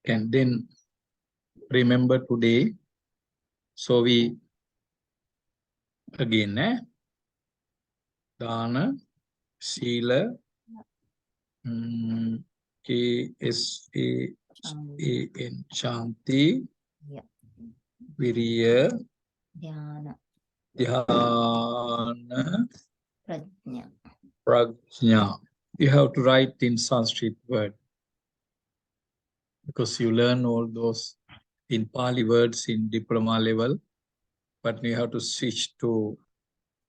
can then remember today. So we again, Dana, Sila, KSAN, Shanti, Viriya, Dhyana, Dhyana, Prajna. Prajna. You have to write in Sanskrit word because you learn all those in Pali words in diploma level, but you have to switch to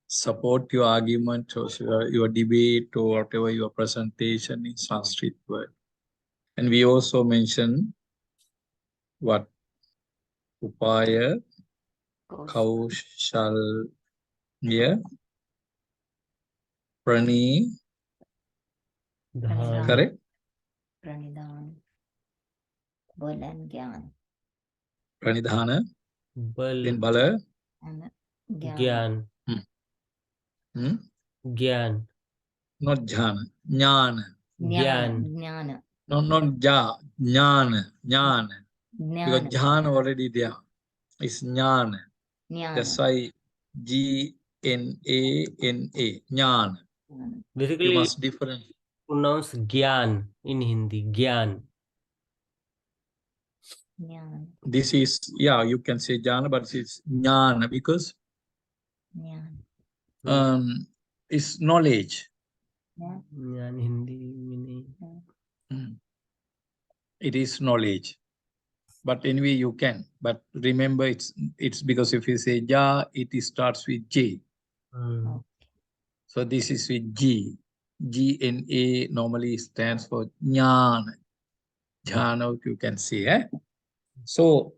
support your argument or your debate or whatever your presentation in Sanskrit word. And we also mention what Upaya, Kaushalya, Prani, correct? Pranidhan, Bal and Gyan. Pranidhana, then Bal, Bala, And Gyan. Gyan, Gyan, not Jhana, Jnana. Gyan. Jnana. No, not Ja, Jnana, Jnana. Because Jnana. Jhana already there. It's Jnana. That's Jnana. why G-N-A-N-A, Jnana. You Basically, must differentiate. pronounce Gyan in Hindi. Gyan. Jnana. This is, yeah, you can say Jnana, but it's Jnana because Jnana. it's knowledge. Gyan Hindi meaning. It is knowledge. But anyway, you can. But remember, it's because if you say Ja, it starts with J. So this is with G. G-N-A normally stands for Jnana. Jhana, you can say. So,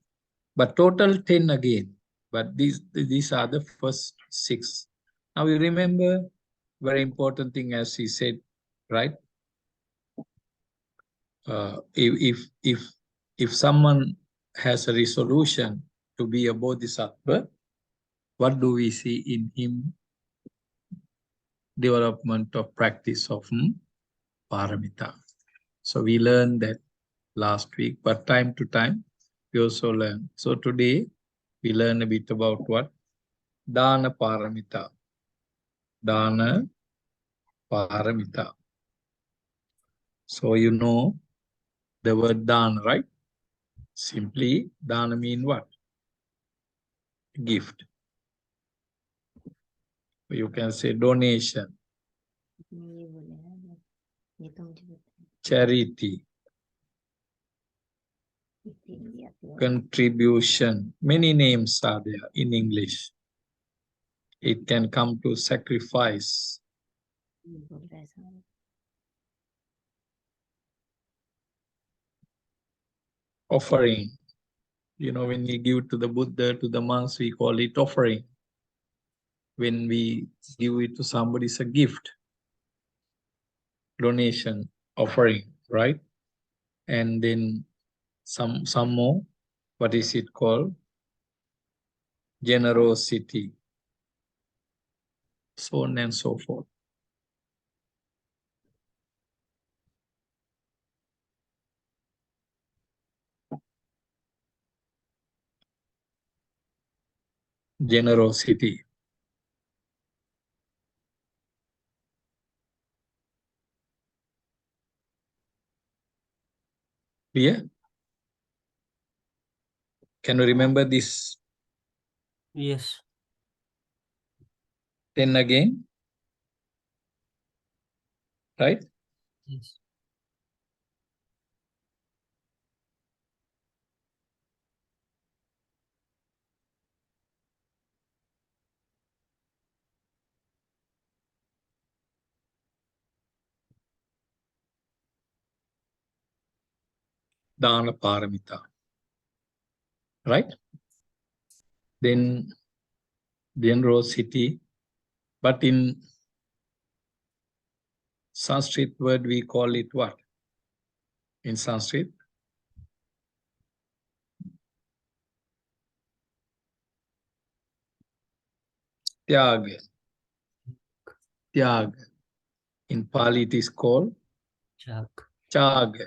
but total 10 again. But these are the first 6. Now you remember, very important thing as he said, right? If someone has a resolution to be a Bodhisattva, what do we see in him? Development of practice of paramita. So we learned that last week, but time to time we also learn. So today we learn a bit about what? Dana paramita. Dana paramita. So you know the word dana, right? Simply dana mean what? Gift. You can say donation, charity, contribution. Many names are there in English. It can come to sacrifice. Offering. You know, when we give to the Buddha, to the monks, we call it offering. When we give it to somebody, it's a gift. Donation, offering, right? And then some more, what is it called? Generosity. So on and so forth. Generosity. Yeah? Can you remember this? Yes. 10 again? Right? Yes. Dana paramita. Right? Then generosity. But in Sanskrit word, we call it what? In Sanskrit? Tyaga. Tyaga. In Pali, it is called Chak. Chaga.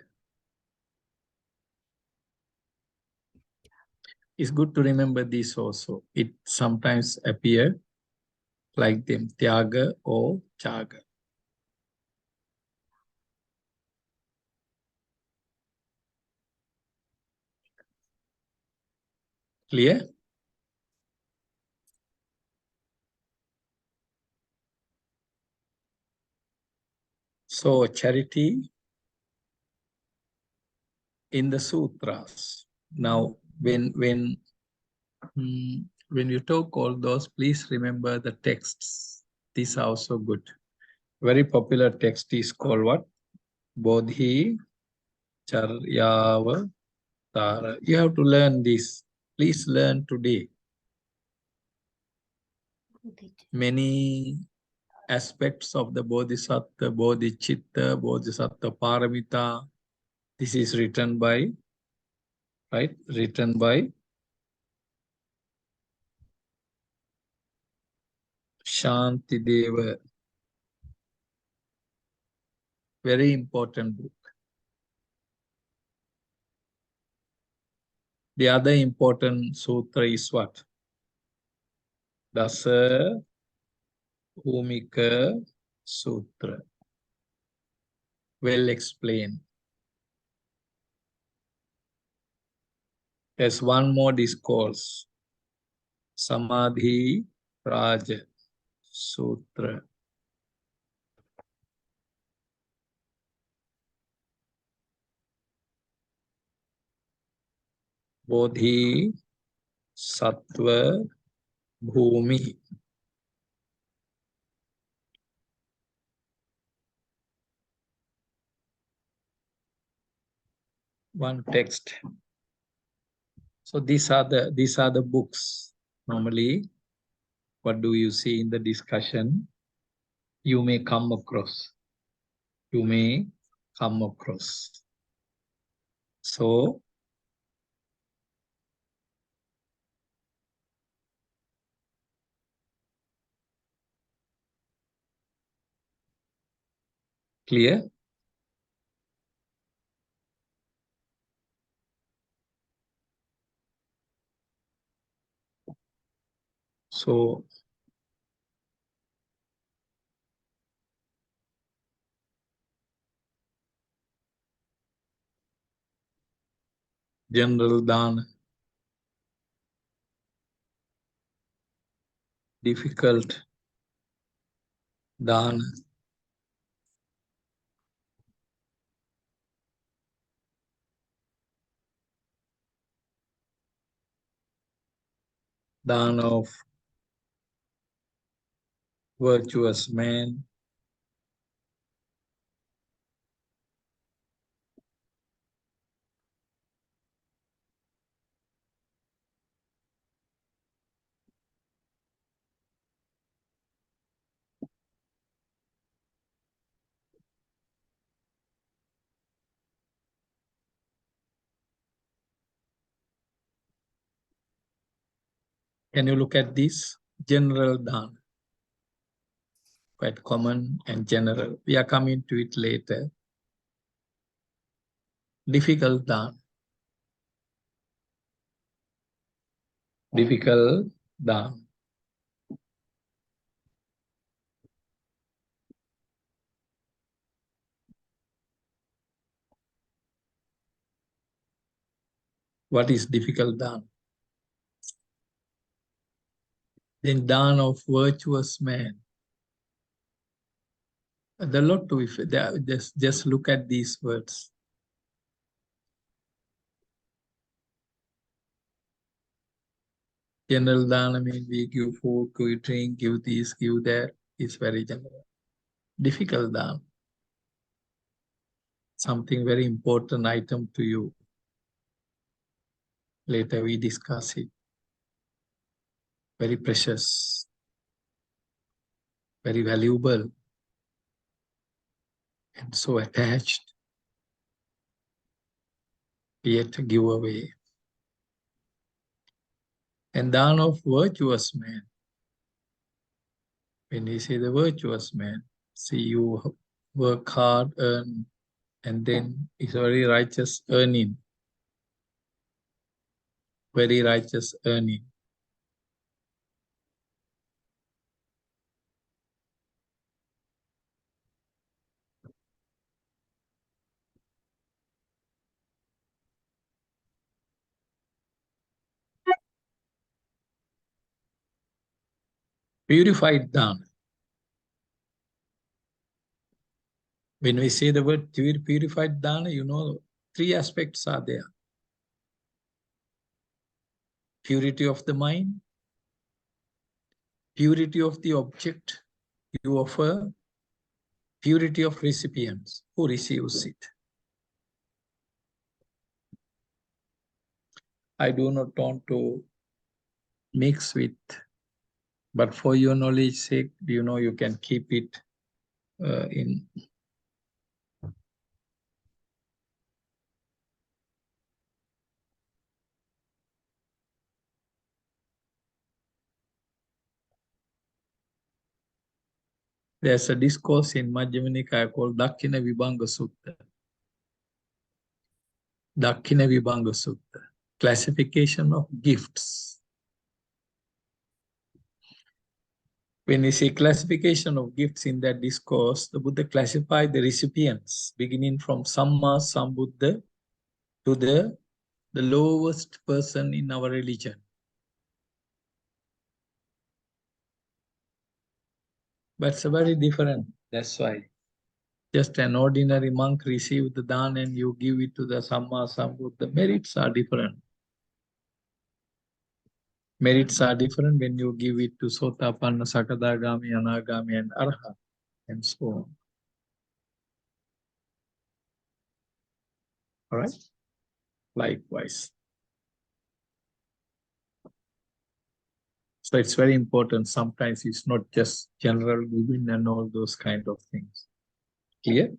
It's good to remember this also. It sometimes appear like them, Tyaga or Chaga. Clear? So charity in the sutras. Now, when you talk all those, please remember the texts. These are also good. Very popular text is called what? Bodhi Charyava Tara. You have to learn this. Please learn today. Many aspects of the Bodhisattva, Bodhichitta, Bodhisattva Paramita. This is written by, right? Written by Shantideva. Very important book. The other important sutra is what? Dasa Bhumika Sutra. Well explained. There's one more discourse. Samadhi Raja Sutra. Bodhi Sattva Bhumi. One text. So these are the books. Normally, what do you see in the discussion? You may come across. You may come across. So clear? So general dana, difficult dana, dana of virtuous man, can you look at this? General dana, quite common and general. We are coming to it later. Difficult dana. Difficult dana. What is difficult dana? Then dana of virtuous man. The lot to just look at these words. General dana means we give food, give drink, give this, give that. It's very general. Difficult dana. Something very important item to you. Later we discuss it. Very precious. Very valuable. And so attached. Yet give away. And dana of virtuous man. When we say the virtuous man, see you work hard, earn, and then it's very righteous earning. very righteous earning. Purified dana. When we say the word purified dana, you know, three aspects are there. Purity of the mind, purity of the object you offer, purity of recipients who receives it. I do not want to mix with, but for your knowledge sake, you know, you can keep it in. There's a discourse in Majjhima Nikaya called Dakkina Vibhanga Sutta. Dakkina Vibhanga Sutta. Classification of gifts. When we say classification of gifts in that discourse, the Buddha classified the recipients, beginning from Samma Sambuddha to the lowest person in our religion. But it's very different. That's why. Just an ordinary monk receive the dana and you give it to the Samma Sambuddha. The merits are different. Merits are different when you give it to Sotapanna, Sakadagami, Anagami, and Arhat, and so on. All right? Likewise. So it's very important. Sometimes it's not just general giving and all those kind of things. Clear?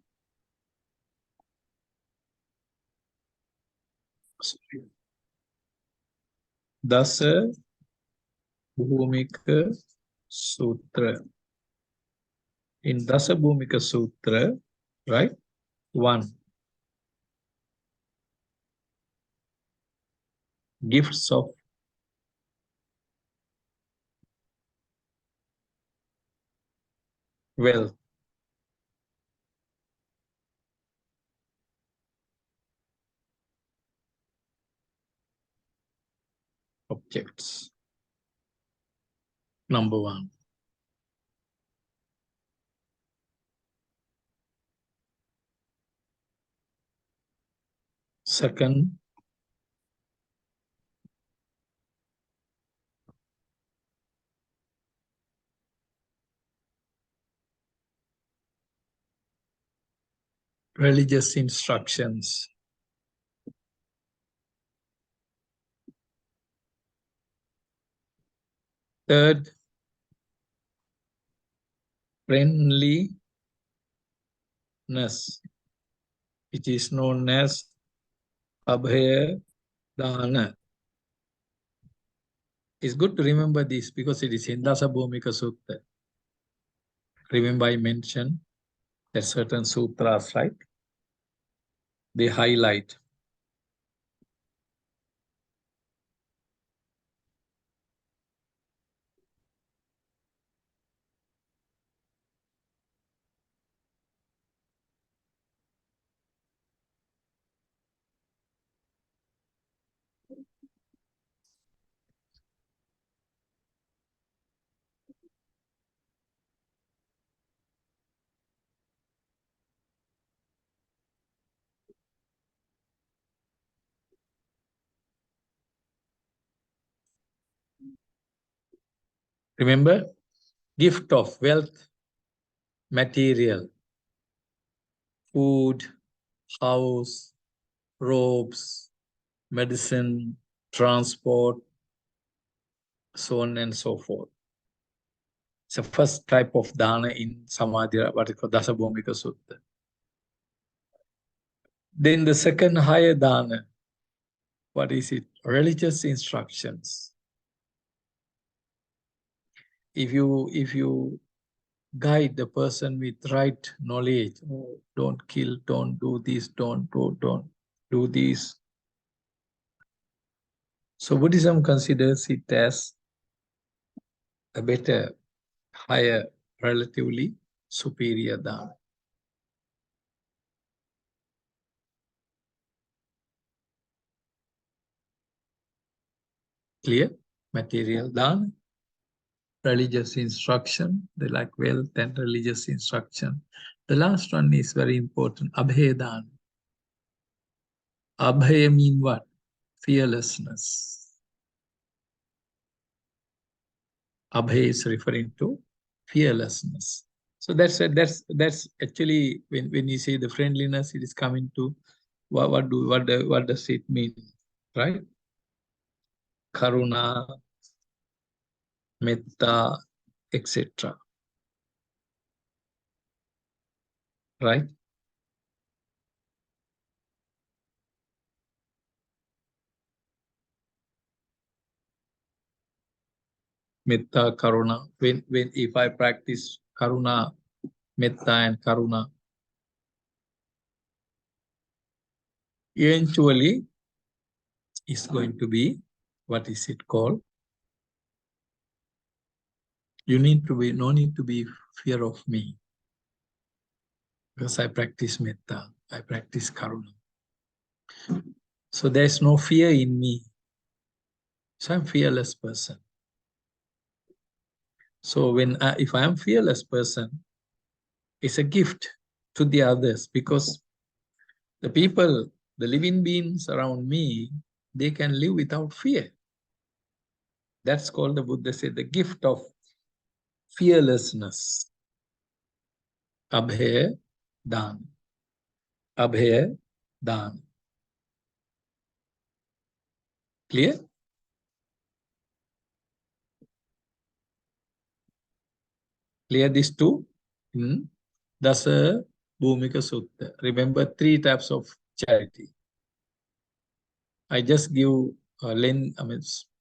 Dasa Bhumika Sutra. In Dasa Bhumika Sutra, right? 1. Gifts of wealth. Objects. Number 1. Second, religious instructions. Third, friendliness, which is known as Abhaya Dana. It's good to remember this because it is in Dasa Bhumika Sutta. Remember I mentioned that certain sutras, right? They highlight. Remember, gift of wealth, material, food, house, robes, medicine, transport, so on and so forth. It's the first type of dana in Samadhi, what is called Dasa Bhumika Sutta. Then the second higher dana, what is it? Religious instructions. If you guide the person with right knowledge, oh, don't kill, don't do this, don't do this. So Buddhism considers it as a better, higher, relatively superior dana. Clear? Material dana, religious instruction, they like wealth and religious instruction. The last one is very important, abhaya dana. Abhaya mean what? Fearlessness. Abhay is referring to fearlessness. So that's actually when you say the friendliness, it is coming to what does it mean, right? Karuna, metta, etc. Right? Metta, karuna. When if I practice karuna, metta, and karuna, eventually it's going to be, what is it called? You need to be, no need to be fear of me. Because I practice metta, I practice karuna. So there's no fear in me. So I'm a fearless person. So if I am a fearless person, it's a gift to the others, because the people, the living beings around me, they can live without fear. That's called, the Buddha said, the gift of fearlessness. Abhaya dana. Abhaya dana. Clear? Clear these two? Dasa Bhumika Sutta. Remember 3 types of charity. I just give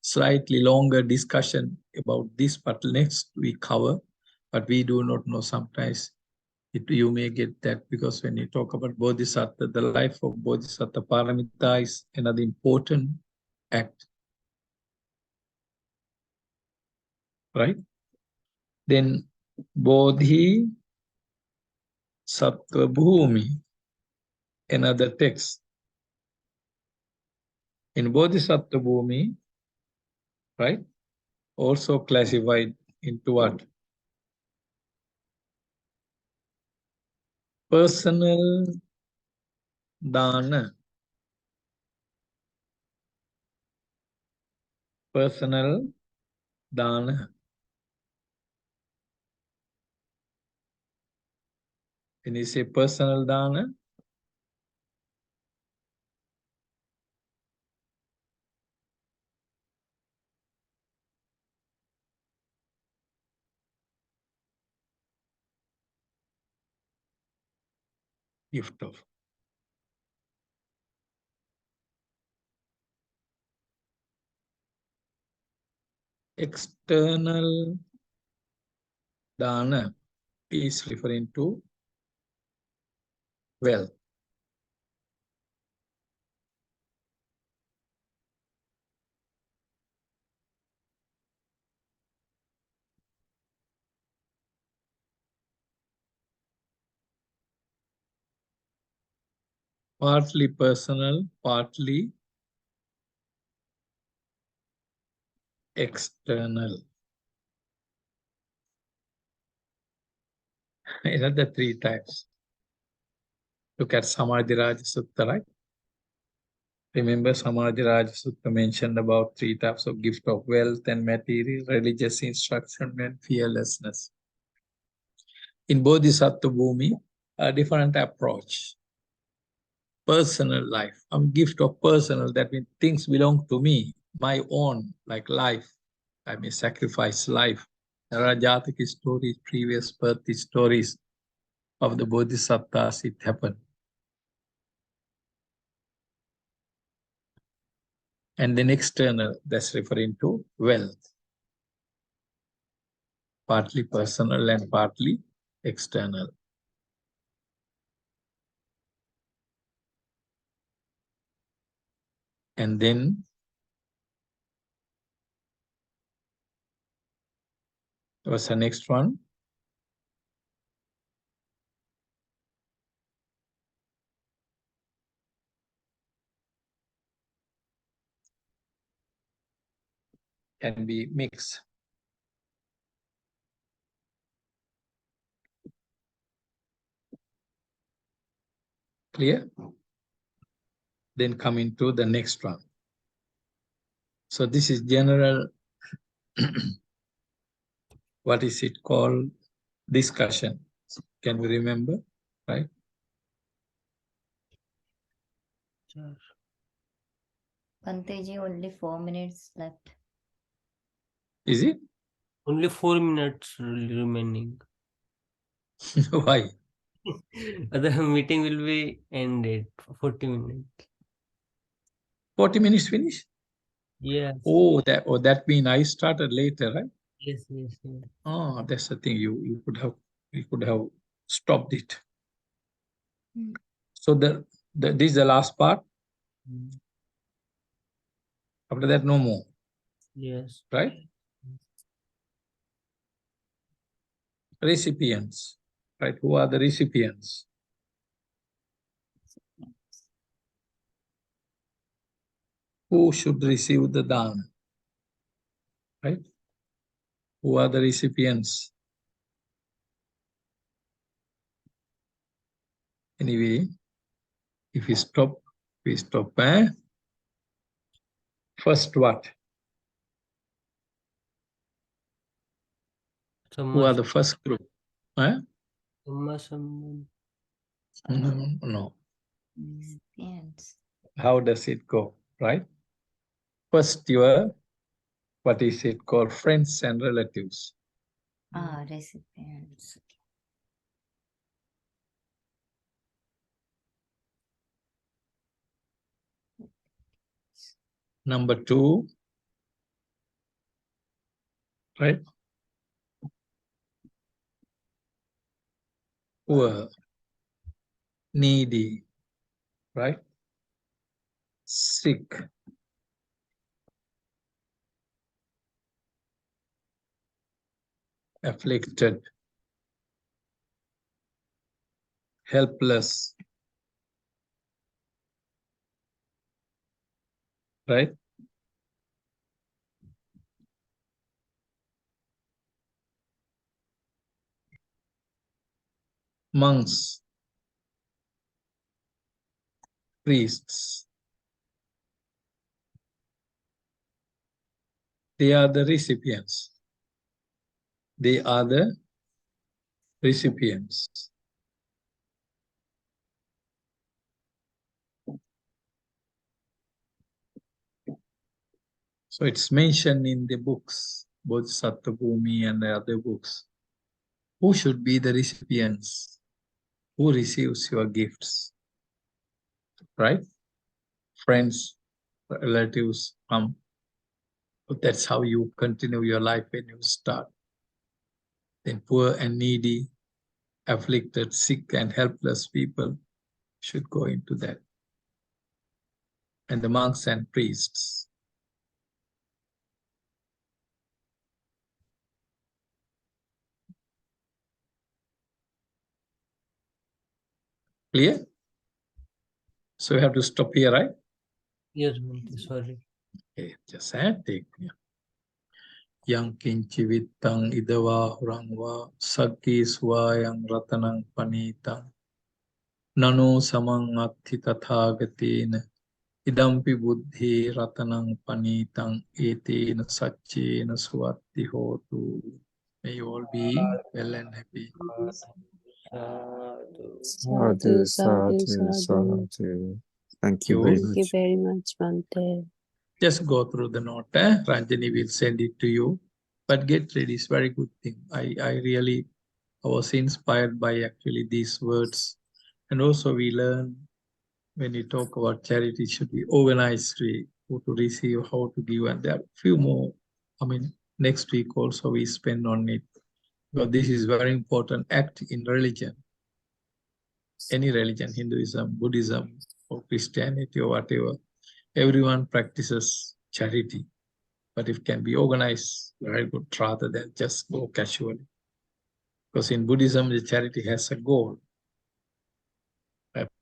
slightly longer discussion about this, but next we cover. But we do not know, sometimes you may get that, because when you talk about Bodhisattva, the life of Bodhisattva Paramita is another important act. Right? Then Bodhi Sattva Bhumi, another text. In Bodhisattva Bhumi, right, also classified into what? Personal dana. Personal dana. When you say personal dana, gift of. External dana is referring to wealth. Partly personal, partly external. These are the 3 types. Look at Samadhi Raja Sutta, right? Remember, Samadhi Raja Sutta mentioned about 3 types of gift of wealth and material, religious instruction, and fearlessness. In Bodhisattva Bhumi, a different approach. Personal life. Gift of personal, that means things belong to me, my own, like life. I may sacrifice life. There are Jataka stories, previous birth stories of the Bodhisattvas, it happened. And then external, that's referring to wealth. Partly personal and partly external. And then What's the next one? Can be mixed. Clear? Then come into the next one. So this is general, what is it called? Discussion. Can we remember? Right? Sure. Panteji, only 4 minutes left. Is it? Only 4 minutes remaining. Why? The meeting will be ended 40 minutes. 40 minutes finish? Yes. Oh, that means I started later, right? Yes, yes, yes. Oh, that's the thing. You could have stopped it. Mm. So this is the last part. Mm. After that, no more. Yes. Right? Recipients. Right? Who are the recipients? Who should receive the dana? Right? Who are the recipients? Anyway, if we stop, First what? Who are the first group? Eh? No. No. Recipients. How does it go? Right? First, what is it called? Friends and relatives. Ah, recipients. Number 2, right? Poor, needy, right? Sick, afflicted, helpless, right? Monks, priests, they are the recipients. They are the recipients. So it's mentioned in the books, Bodhisattva Bhumi and the other books. Who should be the recipients? Who receives your gifts? Right? Friends, relatives come. That's how you continue your life when you start. Then poor and needy, afflicted, sick and helpless people should go into that. And the monks and priests. Clear? So we have to stop here, right? Yes, sorry. Okay, just take. Yang kincivitang idava hurangva sakki swayang ratanang panitang nano samang atti tathagatina idampi buddhi ratanang panitang etena saccena suatti hotu. May you all be well and happy. Sadhu, sadhu, sadhu. Thank you very Thank much. you very much, Bhante. Just go through the note. Ranjani will send it to you. But get ready. It's a very good thing. I was inspired by actually these words. And also we learn when you talk about charity, it should be organized way, how to receive, how to give. And there are a few more. I mean, next week also we spend on it. But this is very important act in religion. Any religion, Hinduism, Buddhism, or Christianity, or whatever. Everyone practices charity. But if it can be organized, very good, rather than just go casually. Because in Buddhism, the charity has a goal.